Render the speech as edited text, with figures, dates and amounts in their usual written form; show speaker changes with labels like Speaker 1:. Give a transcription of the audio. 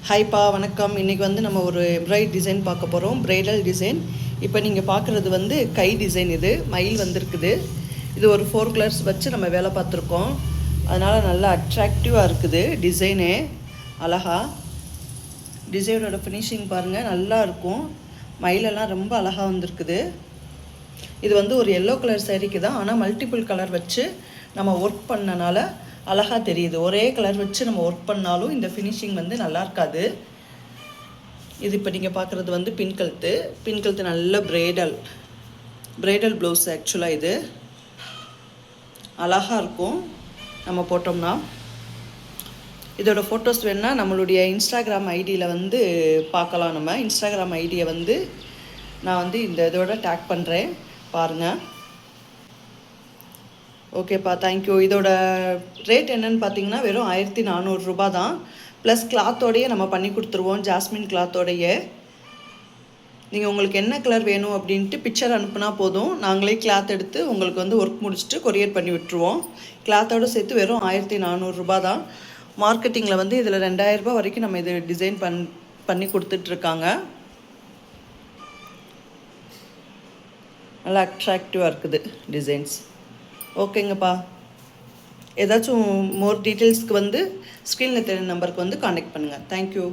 Speaker 1: ஹாய்ப்பா வணக்கம். இன்றைக்கி வந்து நம்ம ஒரு எம்ப்ராய்ட் டிசைன் பார்க்க போகிறோம். Bridal design. இப்போ நீங்கள் பார்க்குறது வந்து கை டிசைன். இது மயில் வந்திருக்குது. இது ஒரு 4 கலர்ஸ் வச்சு நம்ம வேலை பார்த்துருக்கோம். அதனால் நல்லா அட்ராக்டிவாக இருக்குது டிசைனே. அழகா டிசைனோட ஃபினிஷிங் பாருங்கள், நல்லா இருக்கும். மயிலெல்லாம் ரொம்ப அழகாக வந்திருக்குது. இது வந்து ஒரு எல்லோ கலர் சாரீக்கு தான், ஆனால் மல்டிபிள் கலர் வச்சு நம்ம ஒர்க் பண்ணனால அழகாக தெரியுது. ஒரே கலர் வச்சு நம்ம ஒர்க் பண்ணாலும் இந்த ஃபினிஷிங் வந்து நல்லா இருக்காது. இது இப்போ நீங்கள் பார்க்குறது வந்து பின்கழுத்து நல்ல ப்ரைடல் ப்ளவுஸ். ஆக்சுவலாக இது அழகாக இருக்கும் நம்ம போட்டோம்னா. இதோட ஃபோட்டோஸ் வேணுன்னா நம்மளுடைய இன்ஸ்டாகிராம் ஐடியில் வந்து பார்க்கலாம். நம்ம இன்ஸ்டாகிராம் ஐடியை வந்து நான் வந்து இந்த இதோட டேக் பண்ணுறேன், பாருங்கள். ஓகேப்பா, தேங்க்யூ. இதோட ரேட் என்னன்னு பார்த்தீங்கன்னா வெறும் 1400 ரூபா தான். ப்ளஸ் கிளாத்தோடையே நம்ம பண்ணி கொடுத்துருவோம், ஜாஸ்மின் கிளாத்தோடையே. நீங்கள் உங்களுக்கு என்ன கலர் வேணும் அப்படின்ட்டு பிக்சர் அனுப்புனா போதும், நாங்களே கிளாத் எடுத்து உங்களுக்கு வந்து ஒர்க் முடிச்சுட்டு கொரியர் பண்ணி விட்டுருவோம். கிளாத்தோடு சேர்த்து வெறும் 1400 ரூபா தான். மார்க்கெட்டிங்கில் வந்து இதில் 2000 ரூபா வரைக்கும் நம்ம இது டிசைன் பண்ணி கொடுத்துட்ருக்காங்க. நல்லா அட்ராக்டிவாக இருக்குது டிசைன்ஸ். ஓகேங்கப்பா. ஏதாச்சும் மோர் டீட்டெயில்ஸ்க்கு வந்து ஸ்க்ரீனில் தெரியுற நம்பருக்கு வந்து காண்டாக்ட் பண்ணுங்கள். தேங்க்யூ.